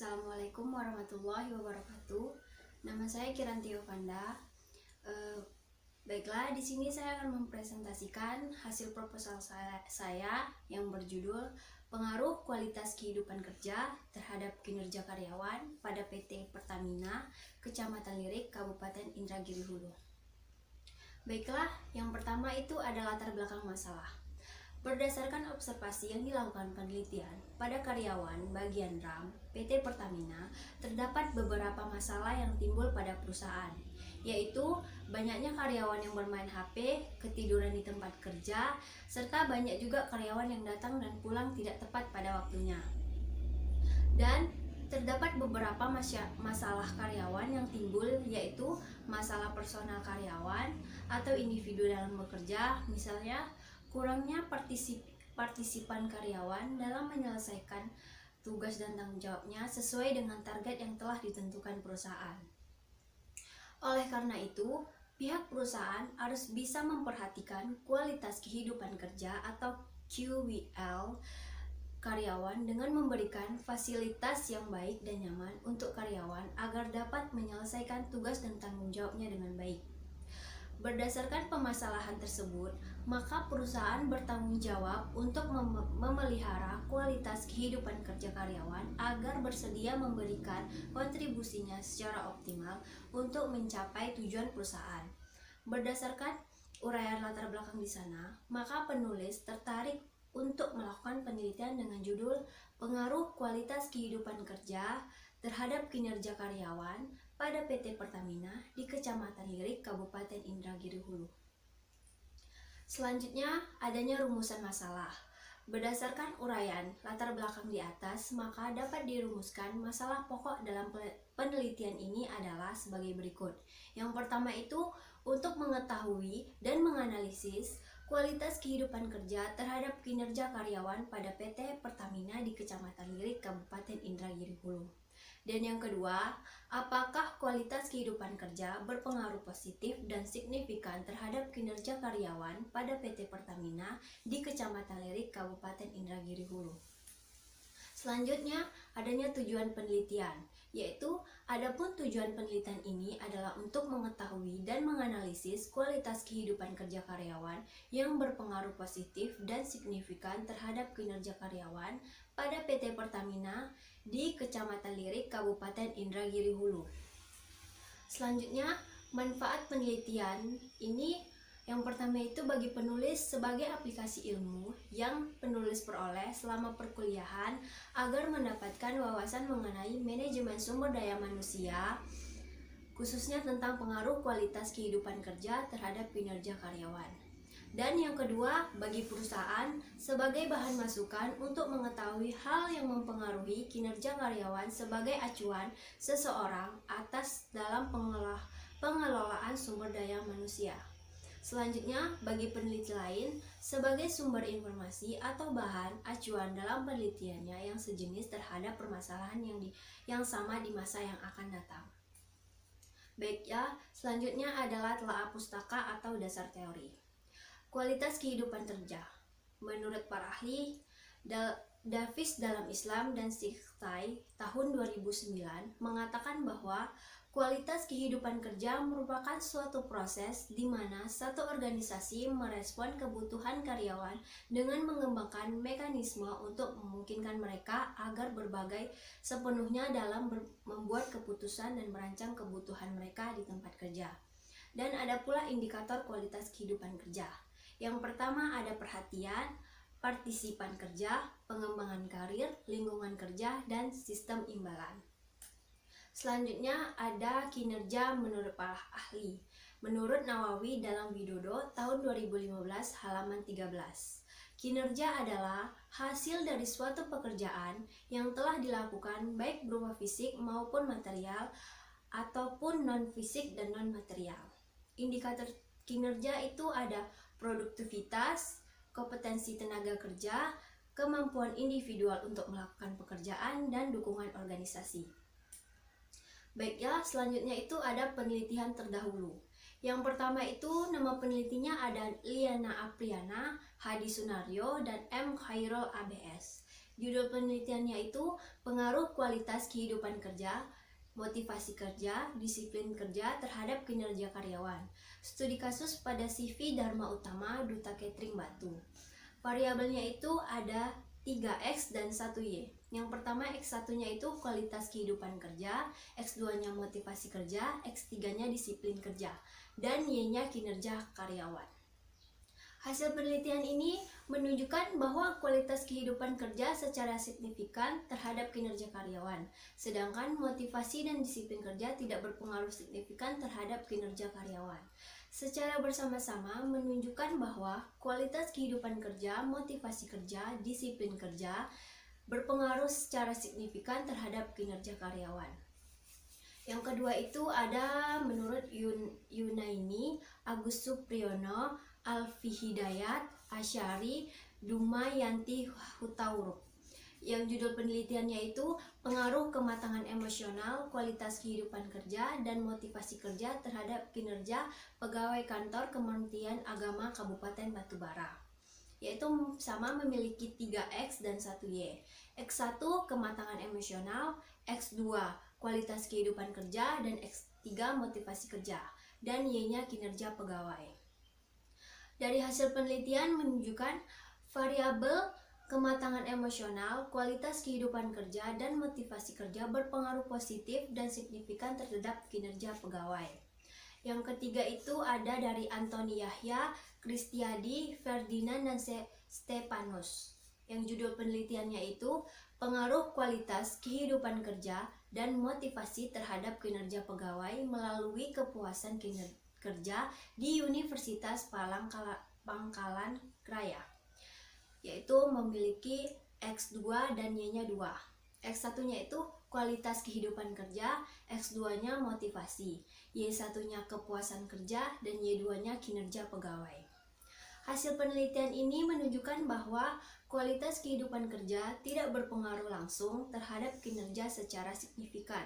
Assalamualaikum warahmatullahi wabarakatuh. Nama saya Kiranti Yovanda. Baiklah, di sini saya akan mempresentasikan hasil proposal saya yang berjudul Pengaruh Kualitas Kehidupan Kerja terhadap Kinerja Karyawan pada PT Pertamina, Kecamatan Lirik, Kabupaten Indragiri Hulu. Baiklah, yang pertama itu adalah latar belakang masalah. Berdasarkan observasi yang dilakukan penelitian pada karyawan bagian RAM PT Pertamina, terdapat beberapa masalah yang timbul pada perusahaan, yaitu banyaknya karyawan yang bermain HP, ketiduran di tempat kerja, serta banyak juga karyawan yang datang dan pulang tidak tepat pada waktunya. Dan terdapat beberapa masalah karyawan yang timbul, yaitu masalah personal karyawan atau individu dalam bekerja, misalnya kurangnya partisipan karyawan dalam menyelesaikan tugas dan tanggung jawabnya sesuai dengan target yang telah ditentukan perusahaan. Oleh karena itu, pihak perusahaan harus bisa memperhatikan kualitas kehidupan kerja atau QWL karyawan dengan memberikan fasilitas yang baik dan nyaman untuk karyawan agar dapat menyelesaikan tugas dan tanggung jawabnya dengan baik. Berdasarkan permasalahan tersebut, maka perusahaan bertanggung jawab untuk memelihara kualitas kehidupan kerja karyawan agar bersedia memberikan kontribusinya secara optimal untuk mencapai tujuan perusahaan. Berdasarkan uraian latar belakang di sana, maka penulis tertarik untuk melakukan penelitian dengan judul Pengaruh Kualitas Kehidupan Kerja terhadap Kinerja Karyawan pada PT Pertamina di Kecamatan Lirik, Kabupaten Indragiri Hulu. Selanjutnya, adanya rumusan masalah. Berdasarkan uraian latar belakang di atas, maka dapat dirumuskan masalah pokok dalam penelitian ini adalah sebagai berikut. Yang pertama itu untuk mengetahui dan menganalisis kualitas kehidupan kerja terhadap kinerja karyawan pada PT Pertamina di Kecamatan Lirik, Kabupaten Indragiri Hulu. Dan yang kedua, apakah kualitas kehidupan kerja berpengaruh positif dan signifikan terhadap kinerja karyawan pada PT Pertamina di Kecamatan Lirik, Kabupaten Indragiri Hulu. Selanjutnya, adanya tujuan penelitian, yaitu adapun tujuan penelitian ini adalah untuk mengetahui dan menganalisis kualitas kehidupan kerja karyawan yang berpengaruh positif dan signifikan terhadap kinerja karyawan pada PT Pertamina di Kecamatan Lirik, Kabupaten Indragiri Hulu. Selanjutnya, manfaat penelitian ini yang pertama itu bagi penulis sebagai aplikasi ilmu yang penulis peroleh selama perkuliahan agar mendapatkan wawasan mengenai manajemen sumber daya manusia, khususnya tentang pengaruh kualitas kehidupan kerja terhadap kinerja karyawan. Dan yang kedua, bagi perusahaan sebagai bahan masukan untuk mengetahui hal yang mempengaruhi kinerja karyawan sebagai acuan seseorang atas dalam pengelolaan sumber daya manusia. Selanjutnya, bagi peneliti lain sebagai sumber informasi atau bahan acuan dalam penelitiannya yang sejenis terhadap permasalahan yang sama di masa yang akan datang. Baik ya, selanjutnya adalah telaah pustaka atau dasar teori. Kualitas kehidupan kerja. Menurut para ahli, Davis dalam Islam dan Siktai tahun 2009 mengatakan bahwa kualitas kehidupan kerja merupakan suatu proses di mana satu organisasi merespon kebutuhan karyawan dengan mengembangkan mekanisme untuk memungkinkan mereka agar berbagai sepenuhnya dalam membuat keputusan dan merancang kebutuhan mereka di tempat kerja. Dan ada pula indikator kualitas kehidupan kerja. Yang pertama ada perhatian, partisipan kerja, pengembangan karir, lingkungan kerja, dan sistem imbalan. Selanjutnya ada kinerja menurut para ahli. Menurut Nawawi dalam Widodo tahun 2015 halaman 13. Kinerja adalah hasil dari suatu pekerjaan yang telah dilakukan baik berupa fisik maupun material ataupun non-fisik dan non-material. Indikator kinerja itu ada produktivitas, kompetensi tenaga kerja, kemampuan individual untuk melakukan pekerjaan, dan dukungan organisasi. Baik ya, selanjutnya itu ada penelitian terdahulu. Yang pertama itu nama penelitinya ada Liana Apriana, Hadi Sunario, dan M. Khairul ABS. Judul penelitiannya itu pengaruh kualitas kehidupan kerja, motivasi kerja, disiplin kerja terhadap kinerja karyawan. Studi kasus pada CV Dharma Utama, Duta Catering Batu. Variabelnya itu ada 3X dan 1Y. Yang pertama X1-nya itu kualitas kehidupan kerja, X2-nya motivasi kerja, X3-nya disiplin kerja, dan Y-nya kinerja karyawan. Hasil penelitian ini menunjukkan bahwa kualitas kehidupan kerja secara signifikan terhadap kinerja karyawan, sedangkan motivasi dan disiplin kerja tidak berpengaruh signifikan terhadap kinerja karyawan. Secara bersama-sama menunjukkan bahwa kualitas kehidupan kerja, motivasi kerja, disiplin kerja berpengaruh secara signifikan terhadap kinerja karyawan. Yang kedua itu ada menurut Yunaini, Agus Supriyono, Alfi Hidayat, Asyari, Dumayanti Hutauruk. Yang judul penelitiannya itu pengaruh kematangan emosional, kualitas kehidupan kerja, dan motivasi kerja terhadap kinerja pegawai kantor Kementerian Agama Kabupaten Batubara. Yaitu sama memiliki 3X dan 1Y. X1 kematangan emosional, X2 kualitas kehidupan kerja, dan X3 motivasi kerja, dan Y-nya kinerja pegawai. Dari hasil penelitian menunjukkan variabel kematangan emosional, kualitas kehidupan kerja, dan motivasi kerja berpengaruh positif dan signifikan terhadap kinerja pegawai. Yang ketiga itu ada dari Antoni Yahya, Kristiadi, Ferdinand, dan Stepanus. Yang judul penelitiannya itu pengaruh kualitas kehidupan kerja dan motivasi terhadap kinerja pegawai melalui kepuasan kerja di Universitas Pangkalan Raya, yaitu memiliki X2 dan Y-nya 2. X1-nya itu kualitas kehidupan kerja, X2-nya motivasi, Y1-nya kepuasan kerja, dan Y2-nya kinerja pegawai. Hasil penelitian ini menunjukkan bahwa kualitas kehidupan kerja tidak berpengaruh langsung terhadap kinerja secara signifikan.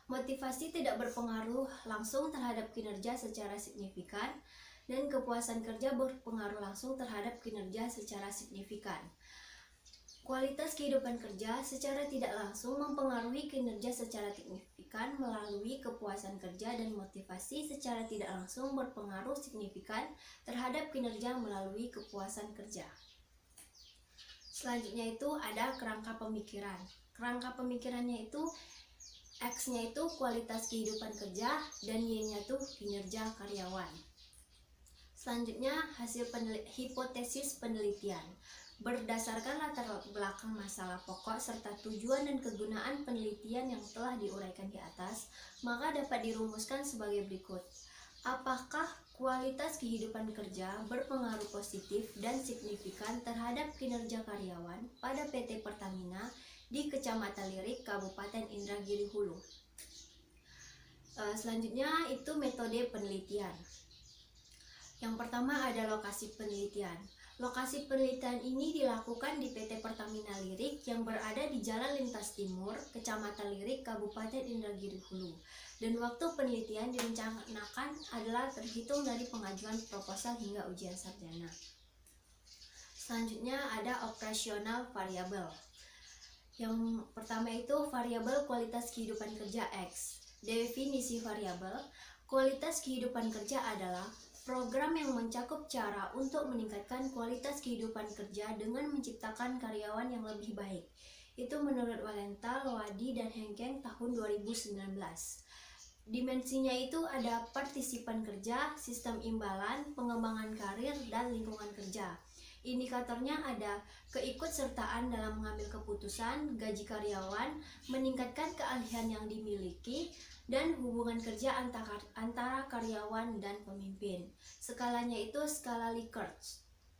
Motivasi tidak berpengaruh langsung terhadap kinerja secara signifikan, dan kepuasan kerja berpengaruh langsung terhadap kinerja secara signifikan. Kualitas kehidupan kerja secara tidak langsung mempengaruhi kinerja secara signifikan melalui kepuasan kerja, dan motivasi secara tidak langsung berpengaruh signifikan terhadap kinerja melalui kepuasan kerja. Selanjutnya itu ada kerangka pemikiran. Kerangka pemikirannya itu X-nya itu kualitas kehidupan kerja, dan Y-nya itu kinerja karyawan. Selanjutnya hasil hipotesis penelitian. Berdasarkan latar belakang masalah pokok serta tujuan dan kegunaan penelitian yang telah diuraikan di atas, maka dapat dirumuskan sebagai berikut. Apakah kualitas kehidupan kerja berpengaruh positif dan signifikan terhadap kinerja karyawan pada PT Pertamina di Kecamatan Lirik, Kabupaten Indragiri Hulu? Selanjutnya itu metode penelitian. Yang pertama ada lokasi penelitian. Lokasi penelitian ini dilakukan di PT Pertamina Lirik yang berada di Jalan Lintas Timur, Kecamatan Lirik, Kabupaten Indragiri Hulu. Dan waktu penelitian direncanakan adalah terhitung dari pengajuan proposal hingga ujian sarjana. Selanjutnya ada operasional variabel. Yang pertama itu variabel kualitas kehidupan kerja X. Definisi variabel kualitas kehidupan kerja adalah program yang mencakup cara untuk meningkatkan kualitas kehidupan kerja dengan menciptakan karyawan yang lebih baik. Itu menurut Walenta, Lowadi, dan Henkeng tahun 2019. Dimensinya itu ada partisipan kerja, sistem imbalan, pengembangan karir, dan lingkungan kerja. Indikatornya ada keikutsertaan dalam mengambil keputusan, gaji karyawan, meningkatkan keahlian yang dimiliki, dan hubungan kerja antara karyawan dan pemimpin. Skalanya itu skala Likert.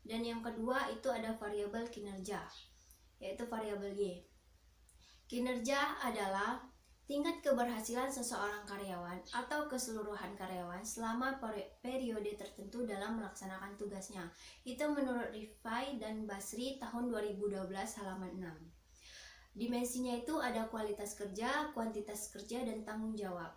Dan yang kedua itu ada variabel kinerja, yaitu variabel Y. Kinerja adalah tingkat keberhasilan seseorang karyawan atau keseluruhan karyawan selama periode tertentu dalam melaksanakan tugasnya. Itu menurut Rifai dan Basri tahun 2012 halaman 6. Dimensinya itu ada kualitas kerja, kuantitas kerja, dan tanggung jawab.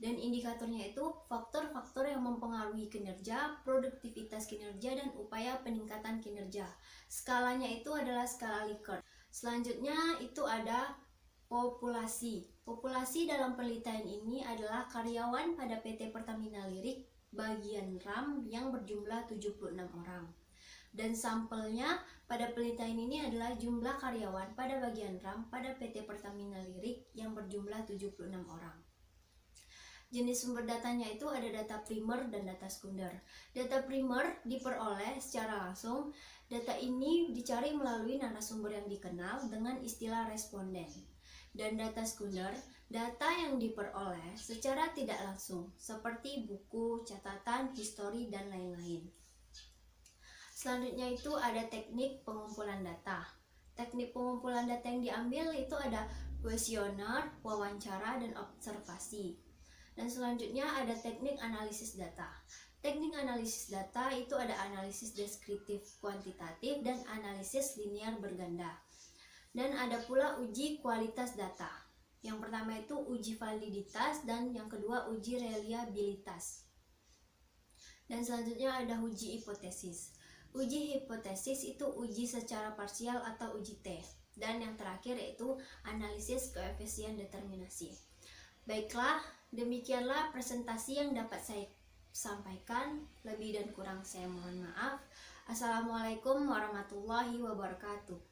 Dan indikatornya itu faktor-faktor yang mempengaruhi kinerja, produktivitas kinerja, dan upaya peningkatan kinerja. Skalanya itu adalah skala Likert. Selanjutnya itu ada populasi. Populasi dalam penelitian ini adalah karyawan pada PT Pertamina Lirik bagian RAM yang berjumlah 76 orang. Dan sampelnya pada penelitian ini adalah jumlah karyawan pada bagian RAM pada PT Pertamina Lirik yang berjumlah 76 orang. Jenis sumber datanya itu ada data primer dan data sekunder. Data primer diperoleh secara langsung. Data ini dicari melalui narasumber yang dikenal dengan istilah responden. Dan data sekunder, data yang diperoleh secara tidak langsung, seperti buku, catatan, histori, dan lain-lain. Selanjutnya itu ada teknik pengumpulan data. Teknik pengumpulan data yang diambil itu ada kuesioner, wawancara, dan observasi. Dan selanjutnya ada teknik analisis data. Teknik analisis data itu ada analisis deskriptif kuantitatif dan analisis linear berganda. Dan ada pula uji kualitas data. Yang pertama itu uji validitas dan yang kedua uji reliabilitas. Dan selanjutnya ada uji hipotesis. Uji hipotesis itu uji secara parsial atau uji T. Dan yang terakhir yaitu analisis koefisien determinasi. Baiklah, demikianlah presentasi yang dapat saya sampaikan. Lebih dan kurang saya mohon maaf. Assalamualaikum warahmatullahi wabarakatuh.